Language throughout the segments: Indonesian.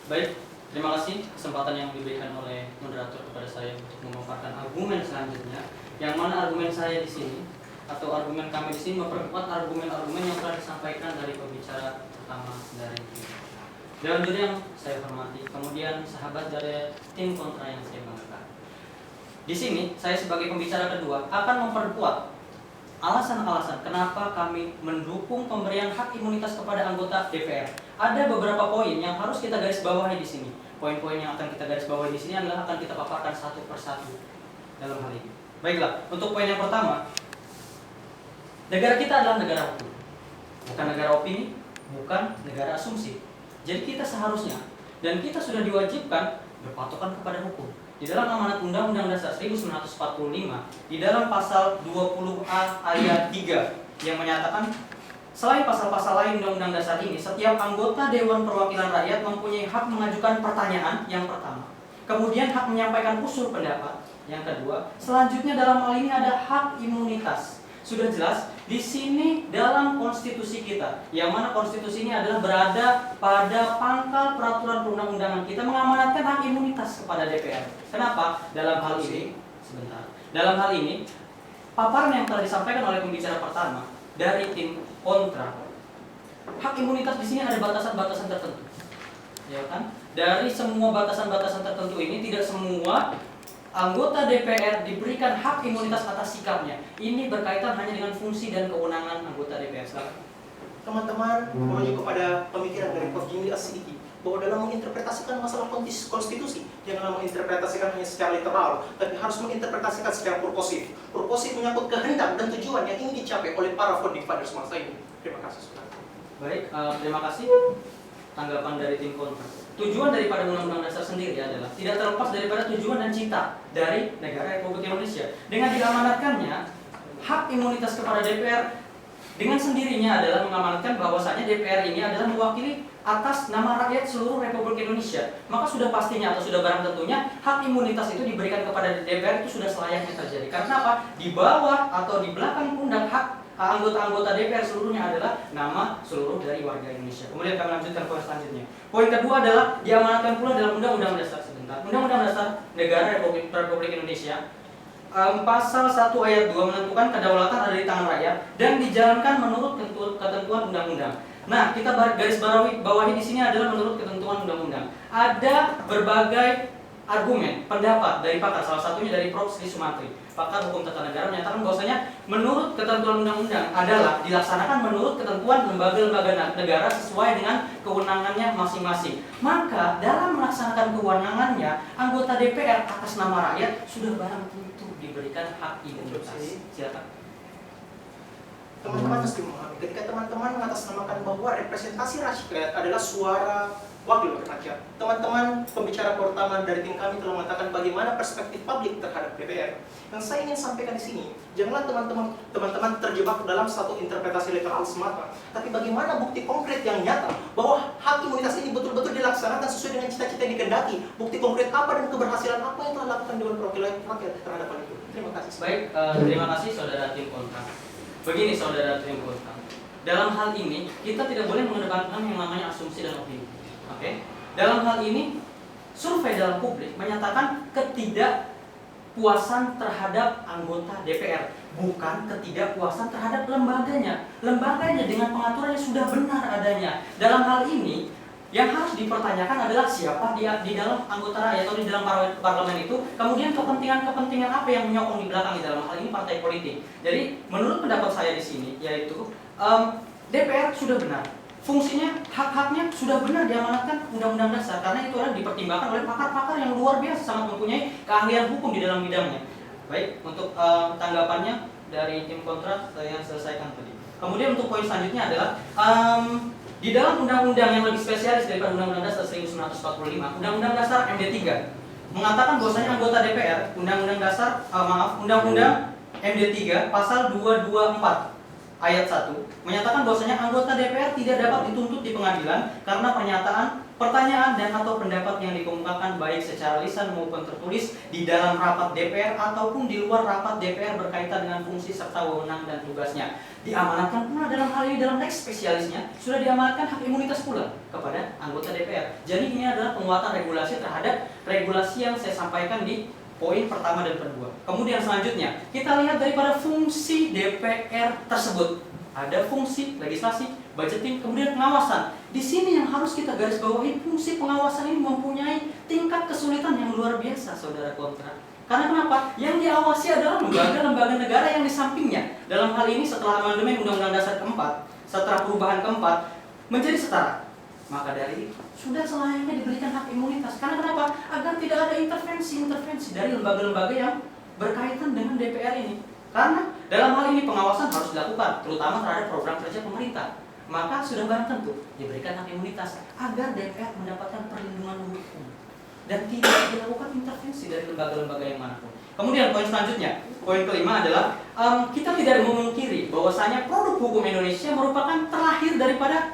Baik, terima kasih kesempatan yang diberikan oleh moderator kepada saya untuk memaparkan argumen selanjutnya. Yang mana argumen saya di sini atau argumen kami di sini memperkuat argumen-argumen yang telah disampaikan dari pembicara pertama dari Dewan Juri yang saya hormati, kemudian sahabat dari tim kontra yang saya banggakan. Di sini saya sebagai pembicara kedua akan memperkuat alasan-alasan kenapa kami mendukung pemberian hak imunitas kepada anggota DPR. Ada beberapa poin yang harus kita garis bawahi di sini. Poin-poin yang akan kita garis bawahi di sini adalah akan kita paparkan satu persatu dalam hal ini. Baiklah, untuk poin yang pertama, negara kita adalah negara hukum, bukan negara opini, bukan negara asumsi. Jadi kita seharusnya dan kita sudah diwajibkan berpatokan kepada hukum. Di dalam amanat Undang-Undang Dasar 1945, di dalam pasal 20A ayat 3 yang menyatakan selain pasal-pasal lain Undang-Undang Dasar ini, setiap anggota Dewan Perwakilan Rakyat mempunyai hak mengajukan pertanyaan yang pertama. Kemudian hak menyampaikan usul pendapat yang kedua. Selanjutnya dalam hal ini ada hak imunitas. Sudah jelas di sini dalam konstitusi kita, yang mana konstitusi ini adalah berada pada pangkal peraturan perundang-undangan kita mengamanatkan hak imunitas kepada DPR. Kenapa? Dalam hal ini, dalam hal ini, paparan yang telah disampaikan oleh pembicara pertama dari tim kontra, hak imunitas di sini ada batasan-batasan tertentu, ya kan? Dari semua batasan-batasan tertentu ini tidak semua anggota DPR diberikan hak imunitas atas sikapnya. Ini berkaitan hanya dengan fungsi dan kewenangan anggota DPR. Silakan. Teman-teman, merujuk kepada pemikiran dari Prof. Jimli As-Sidiki bahwa dalam menginterpretasikan masalah konstitusi, janganlah menginterpretasikan hanya secara literal, tapi harus menginterpretasikan secara purposif. Purposif menyangkut kehendak dan tujuan yang ingin dicapai oleh para founding fathers bangsa ini. Terima kasih. Baik, terima kasih. Tanggapan dari tim kontra. Tujuan daripada Undang-Undang Dasar sendiri adalah tidak terlepas daripada tujuan dan cita dari negara Republik Indonesia. Dengan diamanatkannya hak imunitas kepada DPR, dengan sendirinya adalah mengamanatkan bahwasanya DPR ini adalah mewakili atas nama rakyat seluruh Republik Indonesia. Maka sudah pastinya atau sudah barang tentunya hak imunitas itu diberikan kepada DPR itu sudah selayaknya terjadi. Karena apa? Di bawah atau di belakang pundak hak anggota-anggota DPR seluruhnya adalah nama seluruh dari warga Indonesia. Kemudian kami lanjutkan poin selanjutnya. Poin kedua adalah diamanatkan pula dalam Undang-Undang Dasar Undang-Undang Dasar Negara Republik Indonesia pasal 1 ayat 2 menentukan kedaulatan ada di tangan rakyat dan dijalankan menurut ketentuan undang-undang. Nah, kita garis bawahi di sini adalah menurut ketentuan undang-undang. Ada berbagai argumen, pendapat dari pakar, salah satunya dari Prof. Sri Sumantri, pakar hukum tata negara, menyatakan bahwasanya menurut ketentuan undang-undang adalah dilaksanakan menurut ketentuan lembaga-lembaga negara sesuai dengan kewenangannya masing-masing. Maka dalam melaksanakan kewenangannya, anggota DPR atas nama rakyat sudah barang tentu diberikan hak imunitas. Silakan. Teman-teman mesti memahami ketika teman-teman mengatasnamakan bahwa representasi rakyat adalah suara wakil rakyat. Teman-teman pembicara pertama dari tim kami telah mengatakan bagaimana perspektif publik terhadap DPR. Yang saya ingin sampaikan di sini, janganlah teman-teman terjebak dalam satu interpretasi literal semata, tapi bagaimana bukti konkret yang nyata bahwa hak imunitas ini betul-betul dilaksanakan sesuai dengan cita-cita yang dikehendaki. Bukti konkret apa dan keberhasilan apa yang telah dilakukan Dewan Perwakilan Rakyat terhadap hal itu. Terima kasih. Baik, terima kasih saudara tim kontra. Begini saudara tim kontra, dalam hal ini kita tidak boleh mengedepankan yang namanya asumsi dan opini. Oke. Dalam hal ini, survei dalam publik menyatakan ketidakpuasan terhadap anggota DPR, bukan ketidakpuasan terhadap lembaganya. Lembaganya dengan pengaturannya sudah benar adanya. Dalam hal ini, yang harus dipertanyakan adalah siapa di dalam anggota rakyat atau di dalam parlemen itu, kemudian kepentingan apa yang menyokong di belakang di dalam hal ini partai politik. Jadi, menurut pendapat saya di sini, yaitu DPR sudah benar. Fungsinya, hak-haknya sudah benar diamanatkan Undang-Undang Dasar, karena itu adalah dipertimbangkan oleh pakar-pakar yang luar biasa sangat mempunyai keahlian hukum di dalam bidangnya. Baik, untuk tanggapannya dari tim kontra saya selesaikan tadi. Kemudian untuk poin selanjutnya adalah di dalam undang-undang yang lebih spesialis daripada Undang-Undang Dasar 1945, Undang-Undang Dasar MD 3 mengatakan bahwasanya anggota DPR, Undang-Undang MD 3 pasal 224 ayat 1 menyatakan bahwasanya anggota DPR tidak dapat dituntut di pengadilan karena pernyataan pertanyaan dan atau pendapat yang dikemukakan baik secara lisan maupun tertulis di dalam rapat DPR ataupun di luar rapat DPR berkaitan dengan fungsi serta wewenang dan tugasnya. Diamanatkan pula dalam hal ini, dalam teks spesialisnya sudah diamanatkan hak imunitas pula kepada anggota DPR. Jadi ini adalah penguatan regulasi terhadap regulasi yang saya sampaikan di poin pertama dan kedua. Kemudian selanjutnya kita lihat daripada fungsi DPR tersebut. Ada fungsi legislasi, budgeting, kemudian pengawasan. Di sini yang harus kita garis bawahi, fungsi pengawasan ini mempunyai tingkat kesulitan yang luar biasa, saudara kontra. Karena kenapa? Yang diawasi adalah lembaga-lembaga negara yang di sampingnya. Dalam hal ini setelah amandemen Undang-Undang Dasar keempat, setelah perubahan keempat, menjadi setara. Maka dari itu, sudah selayaknya diberikan hak imunitas. Karena kenapa? Agar tidak ada intervensi-intervensi dari lembaga-lembaga yang berkaitan dengan DPR ini. Karena dalam hal ini pengawasan harus dilakukan, terutama terhadap program kerja pemerintah. Maka sudah barang tentu diberikan hak imunitas agar DPR mendapatkan perlindungan hukum dan tidak dilakukan intervensi dari lembaga-lembaga yang manapun. Kemudian poin selanjutnya, poin kelima adalah kita tidak memungkiri bahwasanya produk hukum Indonesia merupakan terlahir daripada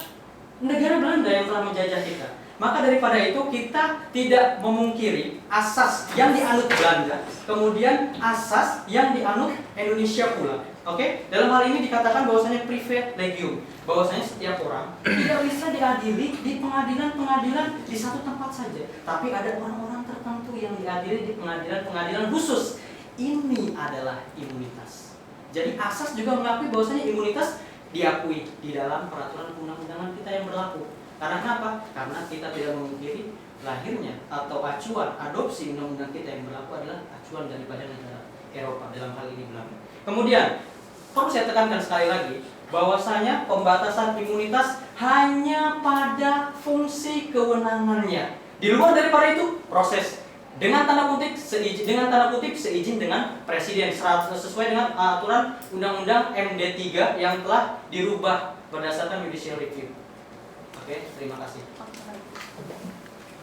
negara Belanda yang telah menjajah kita. Maka daripada itu kita tidak memungkiri asas yang dianut Belanda, kemudian asas yang dianut Indonesia pula. Oke? Dalam hal ini dikatakan bahwasanya privat legium, bahwasanya setiap orang tidak bisa diadili di pengadilan-pengadilan di satu tempat saja, tapi ada orang-orang tertentu yang diadili di pengadilan-pengadilan khusus. Ini adalah imunitas. Jadi asas juga mengakui bahwasanya imunitas diakui di dalam peraturan undang-undangan kita yang berlaku. Karena kenapa? Karena kita tidak memungkiri lahirnya atau acuan adopsi undang-undang kita yang berlaku adalah acuan daripada negara Eropa, dalam hal ini Belanda. Kemudian perlu saya tekankan sekali lagi bahwasanya pembatasan imunitas hanya pada fungsi kewenangannya. Di luar daripada itu proses dengan tanda kutip seizin dengan presiden sesuai dengan aturan Undang-Undang MD 3 yang telah dirubah berdasarkan judicial review. Oke, terima kasih.